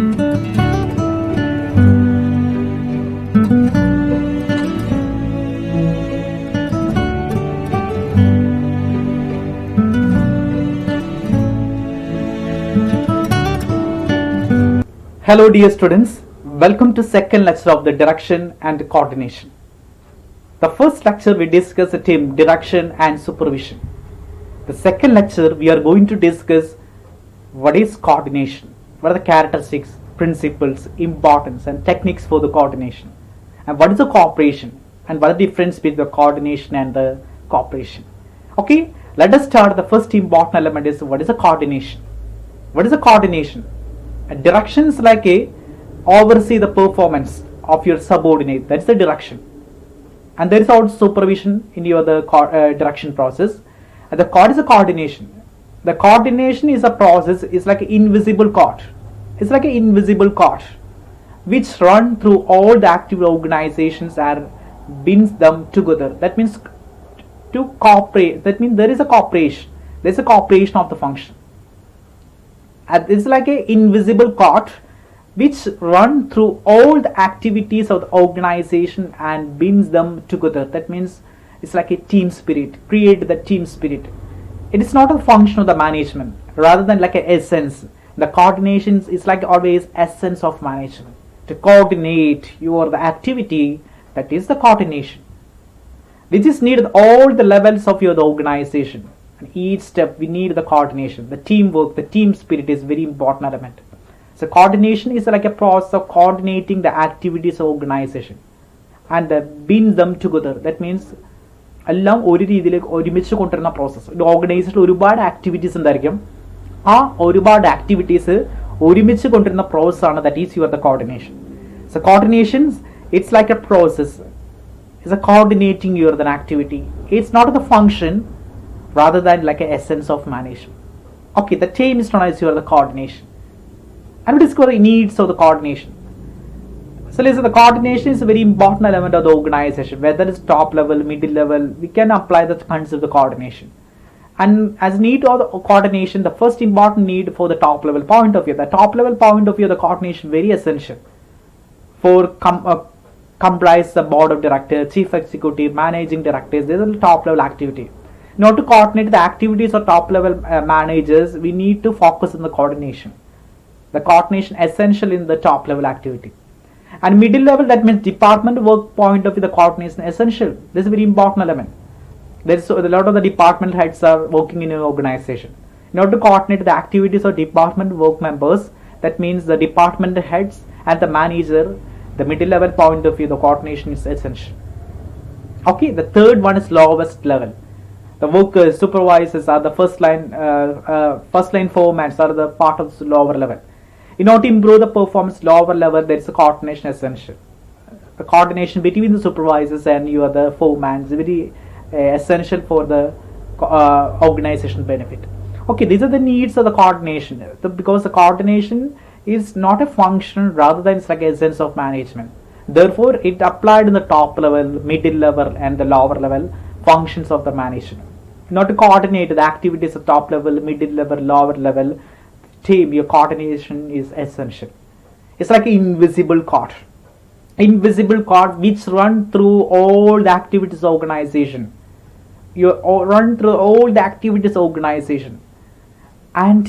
Hello dear students, welcome to second lecture of the direction and coordination. The first lecture we discussed the theme direction and supervision. The second lecture we are going to discuss what is coordination, what are the characteristics, principles, importance and techniques for the coordination, and what is the cooperation and what is the difference between the coordination and the cooperation. Okay, let us start. The first important element is what is the coordination. What is the coordination? Directions like a oversee the performance of your subordinate, that's the direction, and there is also supervision in your direction process. And the cord is a coordination. The coordination is a process, is like an invisible cord. It's like an invisible cord which run through all the active organizations and binds them together. That means to cooperate. That means there is a cooperation. There is a cooperation of the function. It's like an invisible cord which run through all the activities of the organization and binds them together. That means it's like a team spirit, create the team spirit. It is not a function of the management, rather than like an essence. The coordination is like always essence of management. To coordinate the activity, that is the coordination. This is needed at all the levels of your organization. And each step we need the coordination, the teamwork, the team spirit is very important element. So coordination is like a process of coordinating the activities of organization and bind them together. That means എല്ലാം ഒരു രീതിയിലേക്ക് ഒരുമിച്ച് കൊണ്ടുവരുന്ന process. ഒരു ഓർഗനൈസേഷനിൽ ഒരുപാട് activities ഉണ്ടായിരിക്കും. ആ ഒരുപാട് ആക്ടിവിറ്റീസ് ഒരുമിച്ച് കൊണ്ടുവരുന്ന പ്രോസസ്സാണ് that is your the coordination. So coordinations it's like a process. It's a coordinating your then activity. It's not the function rather than like an essence of management. Okay, the term is known as the coordination. And we discover the needs of the coordination. So listen, the coordination is a very important element of the organization. Whether it's top level, middle level, we can apply the concept of the coordination. And as need of the coordination, the first important need for the top level point of view, the top level point of view, the coordination very essential for comprise the board of directors, chief executive, managing directors. This is the top level activity. Not to coordinate the activities of top level managers, we need to focus on the coordination. The coordination essential in the top level activity. And middle level, that means department work point of view, the coordination essential. This is a very important element. There is a lot of the department heads are working in an organization. In order to coordinate the activities of department work members, that means the department heads and the manager, the middle level point of view, the coordination is essential. Okay, the third one is lowest level. The workers, supervisors are the first line foremen are the part of the lower level. In order to improve the performance lower level, there is a coordination essential. The coordination between the supervisors and the foreman is very essential for the organization benefit. Okay, these are the needs of the coordination. Because the coordination is not a function, rather than it's like essence of management. Therefore, it applied in the top level, middle level and the lower level functions of the management. Not to coordinate the activities of top level, middle level, lower level team, your coordination is essential. It's like an invisible cord. Invisible cord which run through all the activities of organization. You run through all the activities of organization and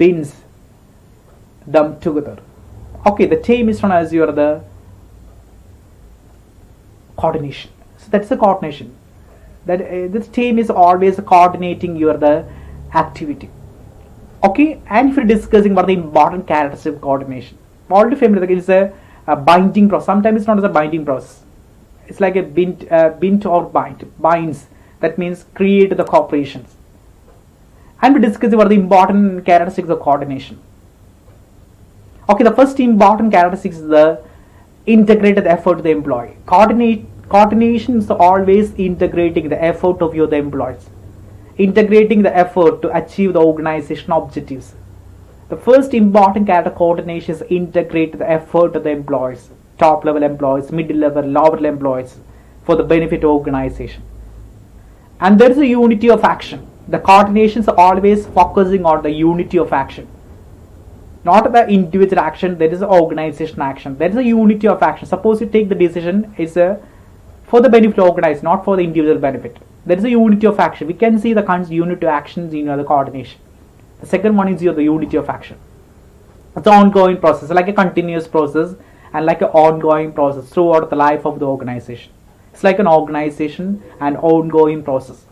binds them together. Okay, the team is known as the coordination. So that's the coordination. That this team is always coordinating the activity. Okay, and if you're discussing about the important characteristics of coordination, all the familiar, it's a binding process. Sometimes it's not as a binding process. It's like a bind or binds. That means create the corporations. And we're discussing about the important characteristics of coordination. Okay, the first important characteristic is the integrated effort of the employee. Coordination is always integrating the effort of the employees, integrating the effort to achieve the organization objectives. The first important character of coordination is integrate the effort of the employees, top level employees, middle level, lower level employees, for the benefit of organization. And there is a unity of action. The coordination is always focusing on the unity of action. not the individual action, there is an organization action, there is a unity of action. Suppose you take the decision is for the benefit of organized, not for the individual benefit. There is a unity of action. We can see the unity of actions in the coordination. The second one is the unity of action. It's an ongoing process, like a continuous process and like an ongoing process throughout the life of the organization. It's like an organization and ongoing process.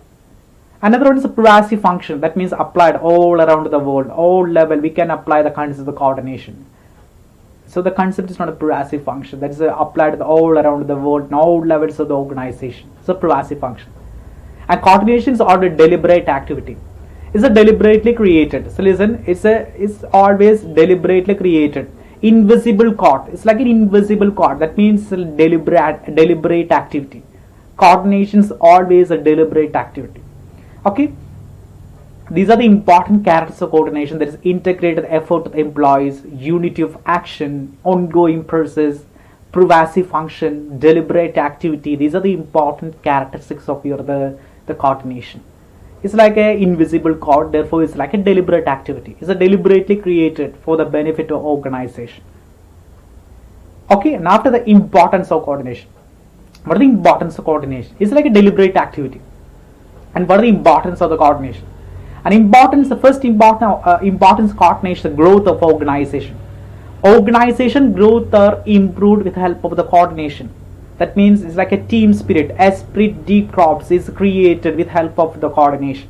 Another one is a pervasive function. That means applied all around the world, all level. We can apply the concept of the coordination. So the concept is not a pervasive function. That is applied all around the world, in all levels of the organization. It's a pervasive function. And coordination is a deliberate activity. It's a deliberately created. So listen, it's always deliberately created. Invisible cord. It's like an invisible cord. That means deliberate activity. Coordination is always a deliberate activity. Okay, these are the important characters of coordination. There is integrated effort of employees, unity of action, ongoing process, pervasive function, deliberate activity. These are the important characteristics of the coordination. It's like an invisible cord, therefore it's like a deliberate activity. It's a deliberately created for the benefit of organization. Okay, and after the importance of coordination. What is the importance of coordination? It's like a deliberate activity. And what are the importance of the coordination? And importance, the first importance coordination, the growth of organization. Organization growth are improved with the help of the coordination. That means it's like a team spirit. Esprit de corps is created with help of the coordination.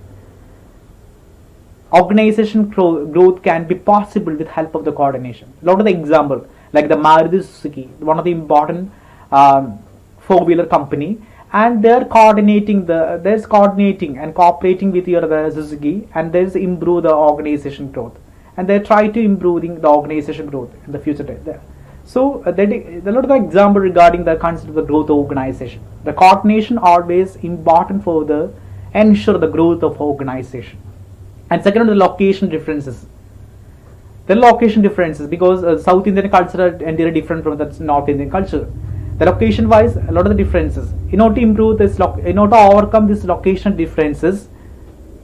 Organization growth can be possible with help of the coordination. A lot of the example, like the Maruti Suzuki, one of the important four-wheeler company, and they're coordinating and cooperating with the Suzuki, and there's improve the organization growth, and they try to improving the organization growth in the future there. So a lot of the example regarding the concept of the growth of organization. The coordination always important for the ensure the growth of organization. And second, the location differences. The location differences, because South Indian culture are entirely different from the North Indian culture. The location wise, a lot of the differences. In order to improve this, in order to overcome these location differences,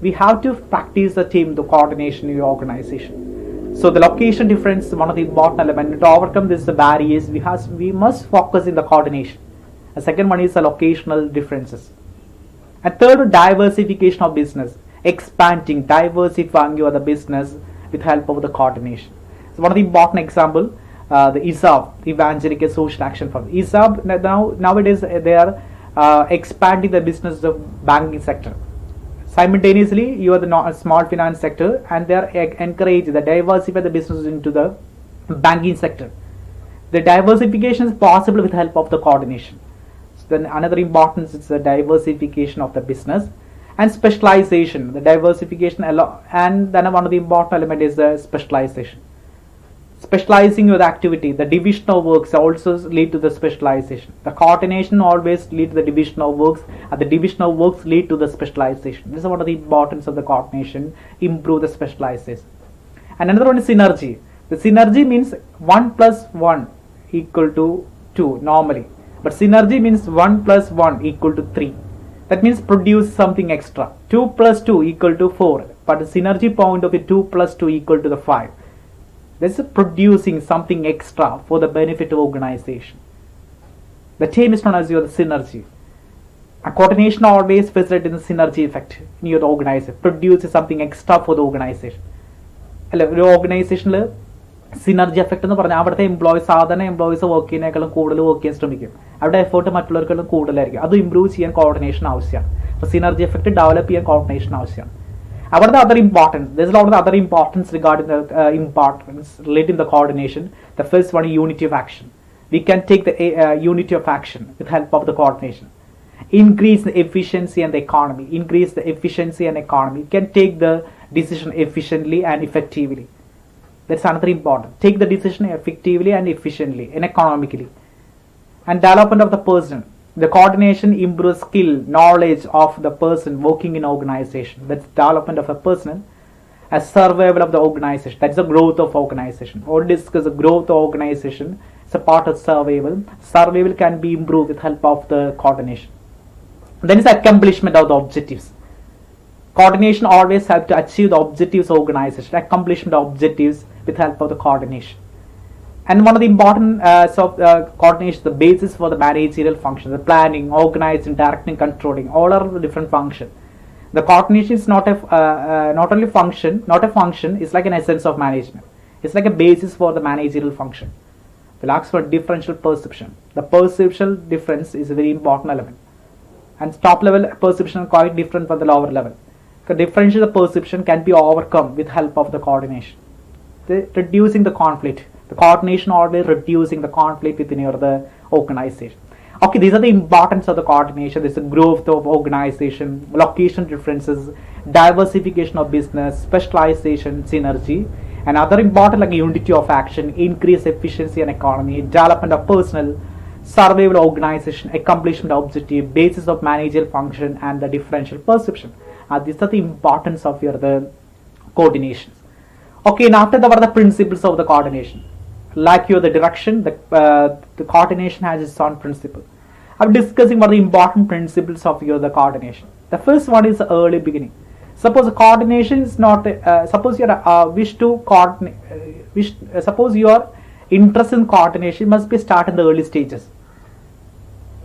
we have to practice the coordination in your organization. So the location difference is one of the important elements. To overcome these barriers, we must focus in the coordination. The second one is the locational differences. And third, diversification of business. Expanding, diversifying your business with help of the coordination. So one of the important example, the ESAB, Evangelical Social Action Fund. ESAB nowadays they are expanding the business of banking sector. Simultaneously, you are the small finance sector, and they are encouraged to diversify the business into the banking sector. The diversification is possible with help of the coordination. So then another importance is the diversification of the business and specialization. The diversification, and then one of the important element is the specialization. Specializing your activity, the division of works also lead to the specialization. The coordination always lead to the division of works, and the division of works lead to the specialization. This is one of the importance of the coordination, improve the specialization. And another one is synergy. The synergy means 1 plus 1 equal to 2 normally, but synergy means 1 plus 1 equal to 3. That means produce something extra. 2 plus 2 equal to 4, but the synergy point of it 2 plus 2 equal to the 5. This is producing something extra for the benefit of organization. The term is known as your synergy. A coordination always facilitates the synergy effect in your organization. Produces something extra for the organization. The organizational synergy effect എന്ന് പറഞ്ഞാൽ അവിടുത്തെ സാധാരണ employees work ചെയ്യുന്നതിനേക്കാളും കൂടുതൽ work ചെയ്യാൻ ശ്രമിക്കും. അവരുടെ effort മറ്റുള്ളവർക്കെല്ലാം കൂടുതലായിരിക്കും. അത് ഇംപ്രൂവ് ചെയ്യാൻ കോർഡിനേഷൻ ആവശ്യമാണ്. അപ്പോൾ സിനർജി എഫക്ട് ഡെവലപ്പ് ചെയ്യാൻ കോർഡിനേഷൻ ആവശ്യമാണ്. About the other importance, there's a lot of the other importance regarding the importance relating to the coordination. The first one is unity of action. We can take the unity of action with help of the coordination. Increase the efficiency and the economy. Increase the efficiency and economy. We can take the decision efficiently and effectively. That's another important. Take the decision effectively and efficiently and economically. And development of the person. The coordination improves skill, knowledge of the person working in organization. That's development of a person. As survival of the organization. That's the growth of organization. Or discuss the growth of organization. It's a part of survival. Survival can be improved with help of the coordination. Then is the accomplishment of the objectives. Coordination always helps to achieve the objectives of organization, accomplishment of objectives with help of the coordination. And one of the important coordination, the basis for the managerial function, the planning, organizing, directing, controlling, all are the different functions. The coordination is not a function, it's like an essence of management. It's like a basis for the managerial function. We'll ask for differential perception. The perceptual difference is a very important element. And top level perception is quite different from the lower level. The differential perception can be overcome with help of the coordination. Reducing the conflict. The coordination always reducing the conflict within the organization. Okay, these are the importance of the coordination. There's a growth of organization, location differences, diversification of business, specialization, synergy, and other important like unity of action, increase efficiency and economy, development of personal, survival organization, accomplishment of objective, basis of managerial function, and the differential perception. These are the importance of the coordination. Okay, and after that, what are the principles of the coordination? Like the direction, the coordination has its own principle. I'm discussing what are the important principles of the coordination. The first one is the early beginning. Suppose the coordination is not. Suppose your suppose your interest in coordination must be start in the early stages.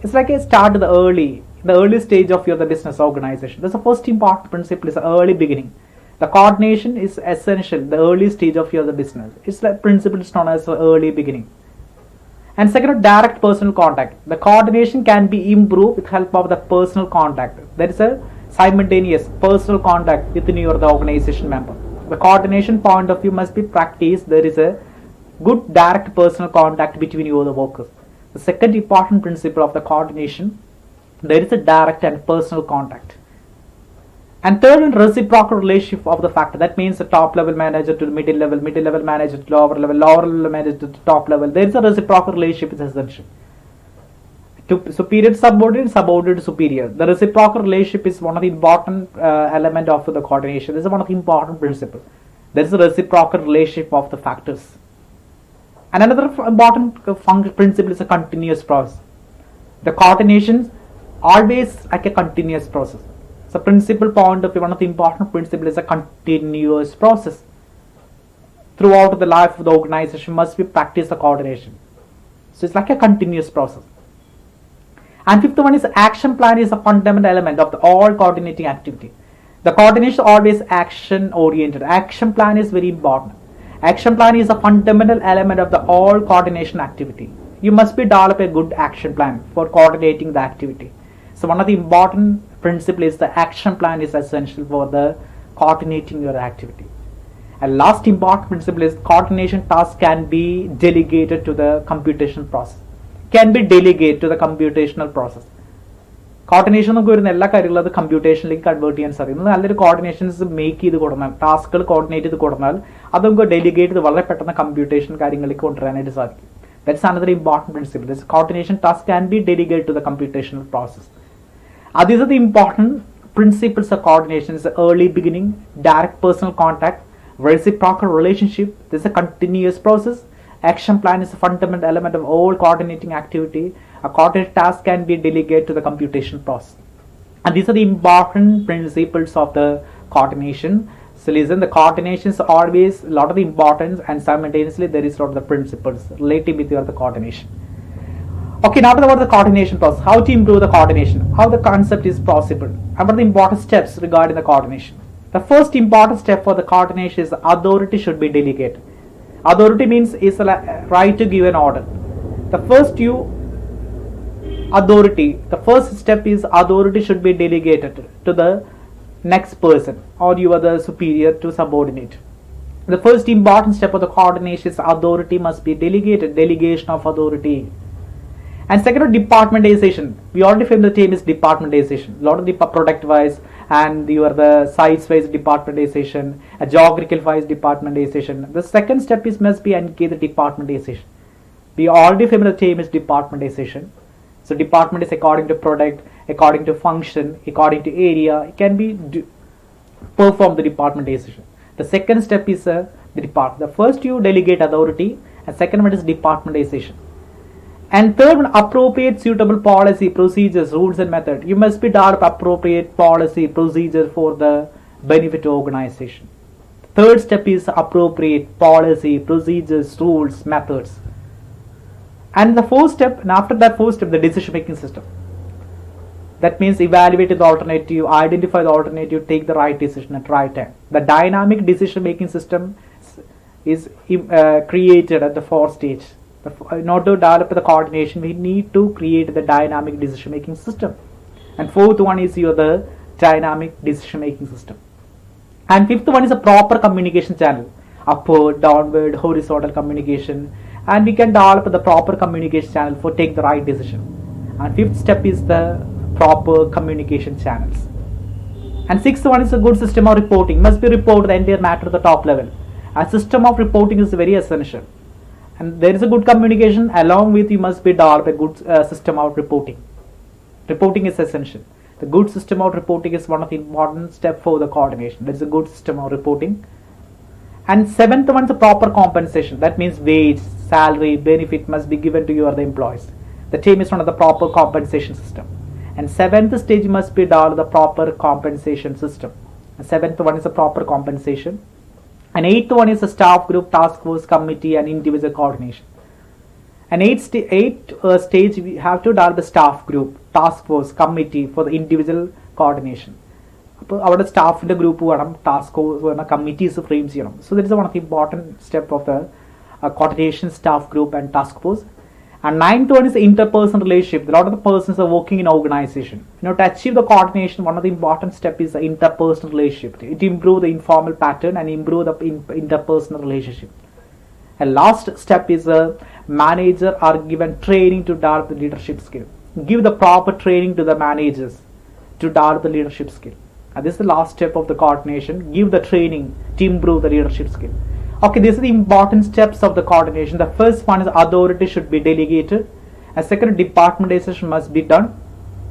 It's like a start in the early stage of the business organization. That's the first important principle is the early beginning. The coordination is essential, the early stage of the business. It's the principle is known as the early beginning. And second, direct personal contact. The coordination can be improved with help of the personal contact. There is a simultaneous personal contact within the organization member. The coordination point of view must be practiced. There is a good direct personal contact between the workers. The second important principle of the coordination, there is a direct and personal contact. And third, reciprocal relationship of the factor. That means the top level manager to the middle level manager to lower level manager to the top level. There is a reciprocal relationship is essential. To superior subordinate, subordinate superior. The reciprocal relationship is one of the important element of the coordination. This is one of the important principles. There is a reciprocal relationship of the factors. And another important principle is a continuous process. The coordination always like a continuous process. So principal point of view, one of the important principles is a continuous process. Throughout the life of the organization must be practice the coordination. So it's like a continuous process. And fifth one is action plan is a fundamental element of the all coordinating activity. The coordination is always action oriented. Action plan is very important. Action plan is a fundamental element of the all coordination activity. You must be develop a good action plan for coordinating the activity. So one of the important principle is the action plan is essential for the coordinating your activity. And last important principle is coordination task can be delegated to the computation process. Can be delegated to the computational process. Coordination of the computation convert and coordinations make the task coordinated the delegate the computation. That's another important principle. This coordination task can be delegated to the computational process. These are the important principles of coordination. It's the early beginning, direct personal contact, reciprocal relationship. This is a continuous process. Action plan is a fundamental element of all coordinating activity. A coordinated task can be delegated to the computation process. And these are the important principles of the coordination. So listen, the coordination is always a lot of the importance, and simultaneously there is a lot of the principles related with the coordination. Okay, now about the coordination process. How to improve the coordination? How the concept is possible? About the important steps regarding the coordination. The first important step for the coordination is the authority should be delegated. Authority means is a right to give an order. The first step is authority should be delegated to the next person, or you are the superior to subordinate. The first important step of the coordination is authority must be delegated, delegation of authority. And second, departmentization. We already found the term is departmentization. A lot of the product wise and you are the size wise departmentization, a geographical wise departmentization. The second step is must be engage the departmentization. We already found the term is departmentization. So department is according to product, according to function, according to area. It can be perform the departmentization. The second step is the department. The first you delegate authority, and second one is departmentization. And third one, appropriate suitable policy, procedures, rules and method. You must be develop appropriate policy, procedures for the benefit to organization. Third step is appropriate policy, procedures, rules, methods. And the fourth step, and after that fourth step, the decision making system. That means evaluate the alternative, identify the alternative, take the right decision at right time. The dynamic decision making system is created at the fourth stage. In order to develop the coordination, we need to create the dynamic decision making system. And fourth one is the dynamic decision making system. And fifth one is a proper communication channel, upward, downward, horizontal communication, and we can develop the proper communication channel for take the right decision. And fifth step is the proper communication channels. And sixth one is a good system of reporting. Must be reported the entire matter at the top level. A system of reporting is very essential. And there is a good communication, along with you must be develop a good system of reporting. Reporting is essential. The good system of reporting is one of the important steps for the coordination. There is a good system of reporting. And seventh one is the proper compensation. That means wage, salary, benefit must be given to the employees. The team is one of the proper compensation system. And seventh stage must be developed the proper compensation system. The seventh one is the proper compensation. And eighth one is the staff group, task force, committee, and individual coordination. And eighth stage we have to develop the staff group, task force, committee for the individual coordination. Our staff in the group task force committees frames. So that is one of the important step of the coordination, staff group, and task force. And ninth one is the interpersonal relationship. A lot of the persons are working in organization. To achieve the coordination, one of the important steps is the interpersonal relationship. It improves the informal pattern and improve the interpersonal relationship. And last step is the manager are given training to develop the leadership skill. Give the proper training to the managers to develop the leadership skill. And this is the last step of the coordination. Give the training to improve the leadership skill. Okay, these are the important steps of the coordination. The first one is authority should be delegated. And second, departmentalization must be done.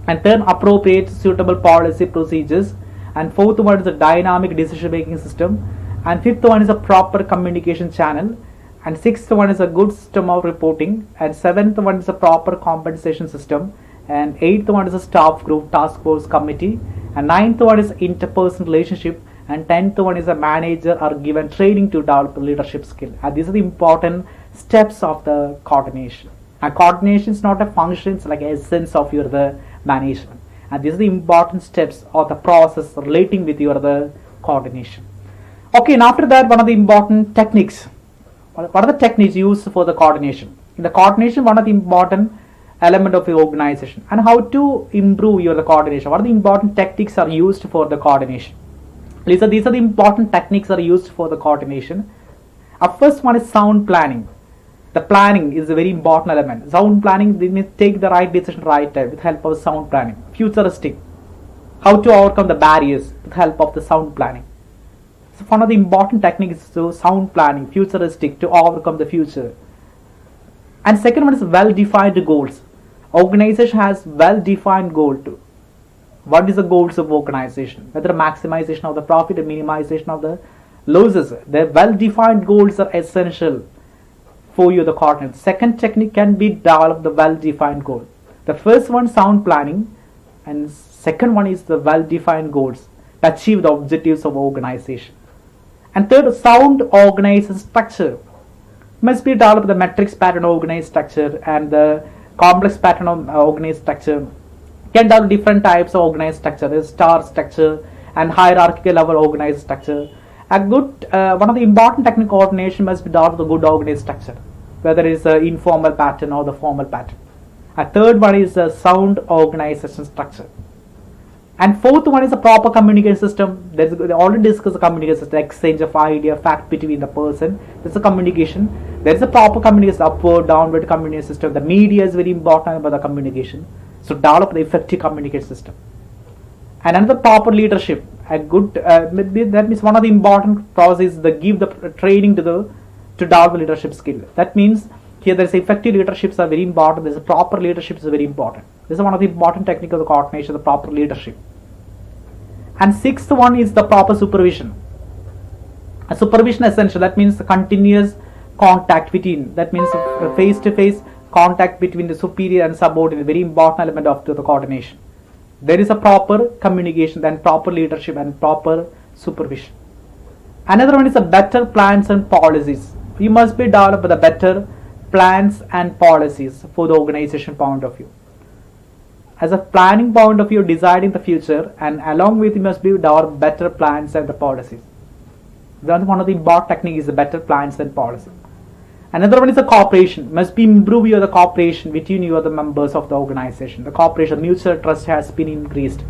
And third, appropriate suitable policy procedures. And fourth one is a dynamic decision making system. And fifth one is a proper communication channel. And sixth one is a good system of reporting. And seventh one is a proper compensation system. And eighth one is a staff group, task force, committee. And ninth one is interpersonal relationship. And 10th one is a manager are given training to develop leadership skill. And these are the important steps of the coordination. And coordination is not a function, it's like essence of the management. And these are the important steps of the process relating with the coordination. Okay, and after that, one of the important techniques. What are the techniques used for the coordination? In the coordination, one of the important element of the organization. And how to improve the coordination. What are the important techniques are used for the coordination? These are the important techniques are used for the coordination. First one is sound planning. The planning is a very important element. Sound planning means take the right decision right time with help of sound planning. Futuristic. How to overcome the barriers with help of the sound planning. So one of the important techniques is to sound planning, futuristic, to overcome the future. And second one is well-defined goals. Organization has well-defined goal too. What is the goals of organization? Whether maximization of the profit or minimization of the losses. The well-defined goals are essential for the coordinate. Second technique can be developed the well-defined goal. The first one sound planning, and second one is the well-defined goals to achieve the objectives of organization. And third, sound organized structure. Must be developed the matrix pattern organized structure and the complex pattern of organized structure. Can develop different types of organized structure. There is star structure and hierarchical level organized structure. A good one of the important technical coordination must be developed the good organized structure, whether it is the informal pattern or the formal pattern. A third one is the sound organization structure. And fourth one is a proper communication system. They already discussed the communication system, exchange of idea, fact between the person. There's a communication. There is a proper communication, upward, downward communication system. The media is very important about the communication. So develop the effective communication system. And another proper leadership. A good that means one of the important processes is give the training to develop leadership skill. That means here there is effective leaderships are very important. There's a proper leadership is very important. This is one of the important techniques of the coordination, the proper leadership. And sixth one is the proper supervision. A supervision essential. That means the continuous contact between. That means face-to-face contact between the superior and subordinate. Very important element of the coordination. There is a proper communication, then proper leadership and proper supervision. Another one is the better plans and policies. You must be developed the better plans and policies for the organization point of view. As a planning point of view, deciding the future, and along with you must be develop better plans and the policies. That's one of the important techniques is the better plans and policies. Another one is the cooperation. Must be improve your the cooperation between you and the members of the organization. The cooperation, mutual trust has been increased.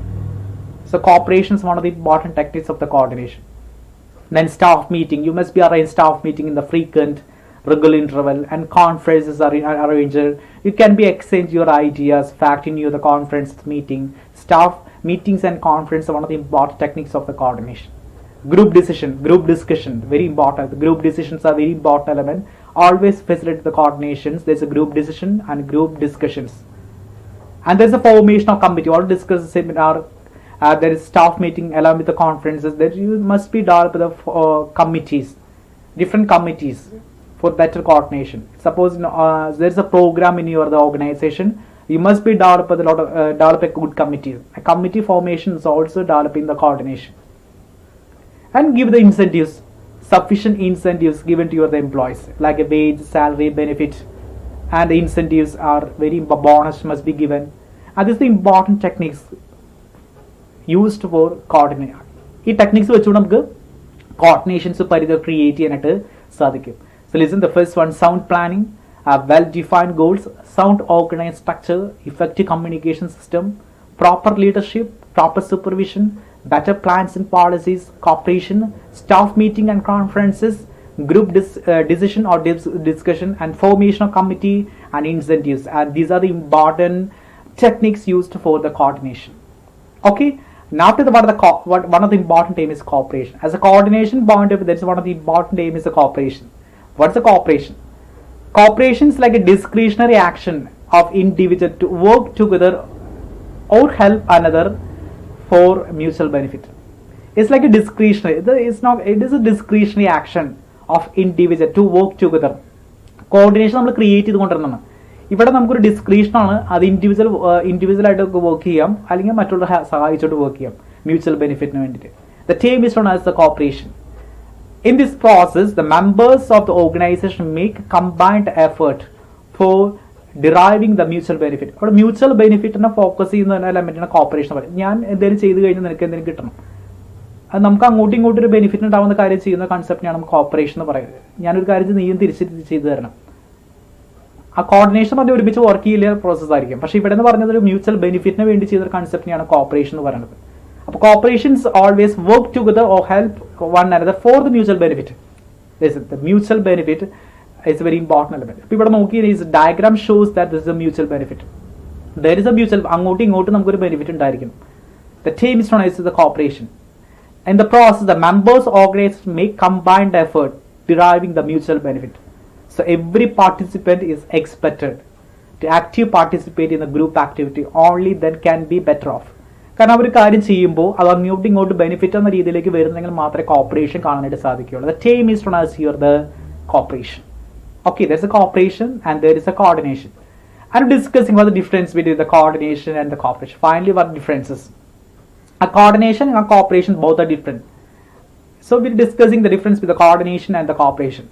So cooperation is one of the important techniques of the coordination. Then staff meeting. You must be arrange staff meeting in the frequent, regular interval, and conferences are arranged. You can be exchange your ideas, fact in your the conference meeting. Staff meetings and conference are one of the important techniques of the coordination. Group decision, group discussion, very important. The group decisions are very important element. Always facilitate the coordinations. There's a group decision and group discussions. And there's a formation of committee. All discuss the seminar. There is staff meeting along with the conferences. That you must be developed the committees, different committees for better coordination. Suppose there's a program in your the organization. You must be develop a good committee. A committee formation is also developing the coordination. And give the incentives, sufficient incentives given to your employees, like a wage, salary, benefit, and the incentives are very bonus must be given. And this is the important techniques used for coordination. These techniques which coordination create sadhikum. So listen, the first one, sound planning, well-defined goals, sound organized structure, effective communication system, proper leadership, proper supervision, better plans and policies, cooperation, staff meeting and conferences, group decision or discussion, and formation of committee and incentives. And these are the important techniques used for the coordination. Okay. Now after the one of the important aim is cooperation. As a coordination point of view, that's one of the important aim is the cooperation. What's the cooperation? Cooperation is like a discretionary action of individual to work together or help another for mutual benefit. It's like a discretionary. It is a discretionary action of individual to work together. Coordination we create ഇവിടെ നമുക്കൊരു description ആണ് അത് individual ആയിട്ട് work ചെയ്യാം അല്ലെങ്കിൽ മറ്റുള്ള സഹായിച്ചോട്ട് work ചെയ്യാം mutual ബെനിഫിറ്റിന് വേണ്ടിയിട്ട്. The team is known as the cooperation. In this process the members of the organisation make combined effort for deriving the mutual benefit. അവിടെ മ്യൂച്വൽ ബെനിഫിറ്റിനെ ഫോക്കസ് ചെയ്യുന്ന എലമെന്റാണ് കോപ്പറേഷൻ പറയും. ഞാൻ എന്തെങ്കിലും ചെയ്ത് കഴിഞ്ഞാൽ നിനക്ക് എന്തെങ്കിലും കിട്ടണം, അത് നമുക്ക് അങ്ങോട്ടും ഇങ്ങോട്ടും ഒരു ബെനിഫിറ്റ് ഉണ്ടാവുന്ന കാര്യം ചെയ്യുന്ന കൺസെപ്റ്റിനാണ് നമുക്ക് കോപ്പറേഷൻ എന്ന് പറയുന്നത്. ഞാനൊരു കാര്യം നീയും തിരിച്ച് ചെയ്തു തരണം. ആ കോർഡിനേഷൻ പറഞ്ഞാൽ ഒരുമിച്ച് വർക്ക് ചെയ്യില്ല പ്രോസസ് ആയിരിക്കും. പക്ഷേ ഇവിടെ നിന്ന് പറഞ്ഞത് ഒരു മ്യൂച്വൽ ബെനിഫിറ്റിന് വേണ്ടി ചെയ്തൊരു കൺസെപ്റ്റിനെയാണ് കോപ്പറേഷൻ എന്ന് പറയുന്നത്. അപ്പോൾ cooperations always work together or help one another for the mutual benefit. The mutual benefit is very important element. ഇപ്പോൾ ഇവിടെ നോക്കി diagram shows that this is A mutual benefit. There is A mutual, അങ്ങോട്ടും ഇങ്ങോട്ടും നമുക്കൊരു benefit ഉണ്ടായിരിക്കും. The team is known as the corporation. In the process, the members organized make combined effort deriving the mutual benefit. So every participant is expected to active participate in the group activity. Only then can be better off. കാരണം അവർ കാര്യം ചെയ്യുമ്പോൾ അത് അങ്ങോട്ടും ഇങ്ങോട്ട് benefit എന്ന രീതിയിലേക്ക് വരുന്നെങ്കിൽ മാത്രമേ കോപ്പറേഷൻ കാണാനായിട്ട് സാധിക്കുകയുള്ളൂ. The team is known as here the cooperation. Okay, there's a cooperation and there is a coordination. I'm discussing what the difference between the coordination and the cooperation. Finally, what differences? A coordination and a cooperation both are different. So we're discussing the difference between the coordination and the cooperation.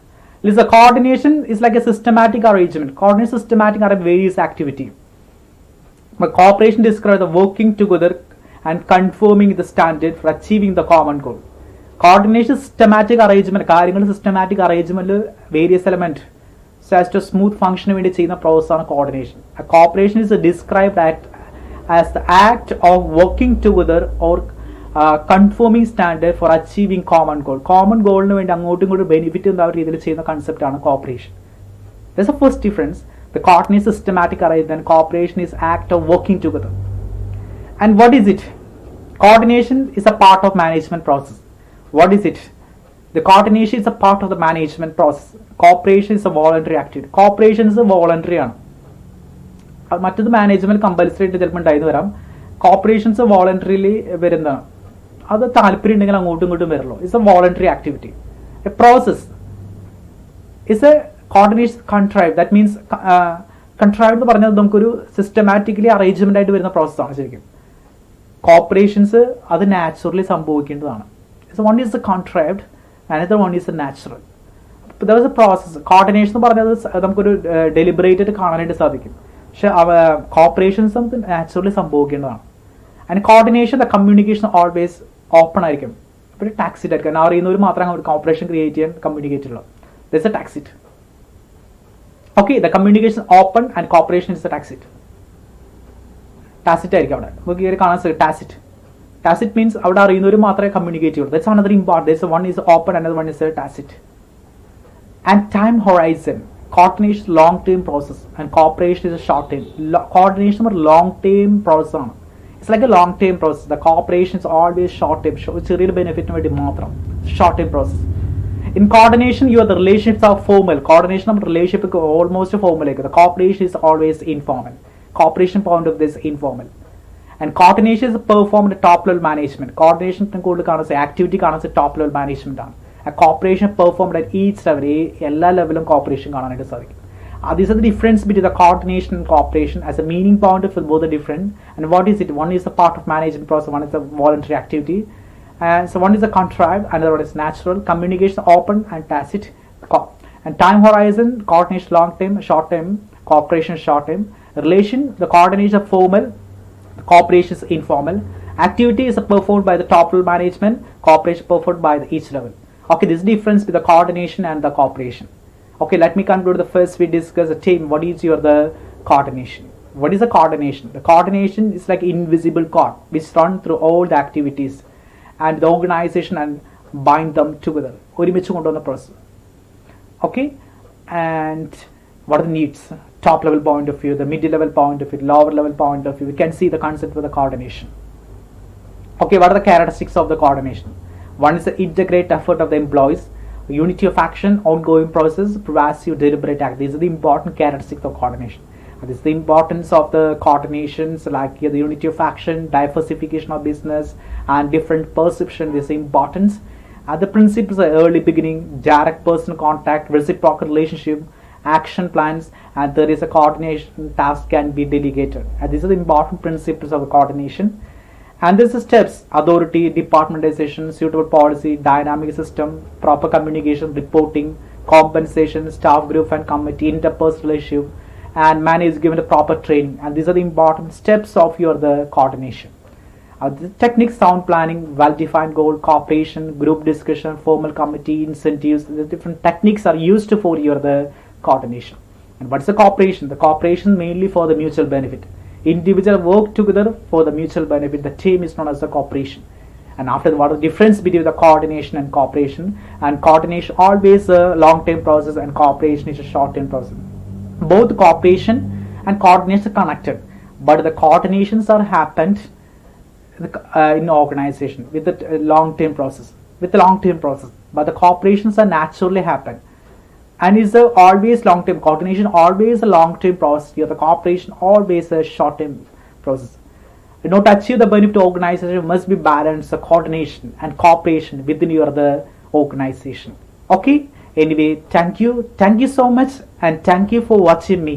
The coordination is like a systematic arrangement. Coordination systematic are various activity. But cooperation describes the working together and conforming the standard for achieving the common goal. Coordination systematic arrangement. കാര്യങ്ങൾ systematic arrangement various element so as to smooth function വേണ്ടി ചെയ്യുന്ന process ആണ് coordination. A cooperation is described as the act of working together or conforming standard for achieving common goal. Common goal nu vendi angotu ingotu benefit undav reethil cheyna concept aanu cooperation. There's a first difference. The coordination is systematic arrangement, cooperation is act of working together. And what is it? Coordination is a part of management process. What is it? The coordination is a part of the management process. Cooperation is a voluntary activity. Cooperation is a voluntary ആണ്. മറ്റത് management compulsory ആയിട്ട് ചിലപ്പോൾ ഉണ്ടായിരുന്നു വരാം. Cooperations voluntarily വരുന്നതാണ്. അത് താല്പര്യം ഉണ്ടെങ്കിൽ അങ്ങോട്ടും ഇങ്ങോട്ടും വരുള്ളൂ. It's a voluntary activity. A process it's a coordination contrive. That means contrive എന്ന് പറഞ്ഞാൽ നമുക്കൊരു സിസ്റ്റമാറ്റിക്കലി അറേഞ്ച്മെന്റ് ആയിട്ട് വരുന്ന പ്രോസസ്സാണ് ശരിക്കും. കോപ്പറേഷൻസ് അത് naturally സംഭവിക്കേണ്ടതാണ്. So one is the contrived, another one is the natural. But there is a process. Coordination എന്ന് പറഞ്ഞത് നമുക്കൊരു ഡെലിബറേറ്റ് കാണാനായിട്ട് സാധിക്കും. പക്ഷെ കോപ്പറേഷൻ സംതിങ് നാച്ചുറലി സംഭവിക്കേണ്ടതാണ്. And coordination the communication always open ആയിരിക്കും. ഇപ്പോൾ ടാക്സിറ്റ് ആയിരിക്കും. ഞാൻ അറിയുന്നവർ മാത്രമേ ഒരു കോപ്പറേഷൻ ക്രിയേറ്റ് ചെയ്യാൻ കമ്മ്യൂണിക്കേറ്റ് ഉള്ളൂ. This a tacit. Okay, the communication open and cooperation is a tacit. Tacit ആയിരിക്കും അവിടെ. നമുക്ക് ഈ കാണാൻ സാധിക്കും ടാസിറ്റ്. ടാസിറ്റ് മീൻസ് അവിടെ അറിയുന്നവർ മാത്രമേ കമ്മ്യൂണിക്കേറ്റ് ചെയ്യുള്ളൂ. That's another important. One is open, another one is A tacit. And time horizon, coordination is long term process and cooperation is a short term. Coordination is a long term process. It's like a long term process. The cooperation is always short term. It's a real benefit short term process. In coordination, the relationships are formal. Coordination of relationship is almost formal. The cooperation is always informal. Cooperation point of this informal. And coordination is performed at top level management. Coordination activity top level management. A cooperation performed at each level, എല്ലാ ലെവലും corporation കാണാനായിട്ട് സാധിക്കും. This is the difference between the coordination and cooperation as a meaning point of both are different. And what is it? One is a part of management process, one is a voluntary activity. And so one is a contrived, another one is natural. Communication open and tacit. And time horizon, coordination long term, short term, cooperation short term. Relation, the coordination is formal, the cooperation is informal. Activity is performed by the top level management, cooperation performed by each level. Okay, this is the difference between the coordination and the cooperation. Okay, let me conclude. The first we discuss the team. What is the coordination? What is the coordination? The coordination is like invisible cord which run through all the activities and the organization and bind them together. ഒരുമിച്ച് കൊണ്ടുവന്ന process. Okay, and what are the needs? Top level point of view, the mid level point of view, lower level point of view. We can see the concept of the coordination. Okay, what are the characteristics of the coordination? One is the integrated effort of the employees, unity of action, ongoing process, pervasive deliberate act. These are the important characteristics of coordination. This is the importance of the coordinations like the unity of action, diversification of business, and different perception. This is the importance. The principles are early beginning, direct personal contact, reciprocal relationship, action plans, and there is a coordination task can be delegated. And these are the important principles of the coordination. And this is steps: authority, departmentalization, suitable policy, dynamic system, proper communication, reporting, compensation, staff group and committee, interpersonal relationship, and man is given the proper training. And these are the important steps of the coordination. The techniques: sound planning, well-defined goal, cooperation, group discussion, formal committee, incentives. The different techniques are used for the coordination. And what is the cooperation? The cooperation mainly for the mutual benefit. Individuals work together for the mutual benefit. The team is known as the cooperation. And after, what is the difference between the coordination and cooperation? And coordination always a long-term process, and cooperation is a short-term process. Both cooperation and coordination are connected, but the coordinations are happened in organization with the long-term process. But the cooperations are naturally happen. And is always long-term. Coordination always a long-term process. The cooperation always a short-term process. In order to achieve the benefit of organization, must be balanced the coordination and cooperation within the organization. Okay. Anyway, thank you so much, and thank you for watching me.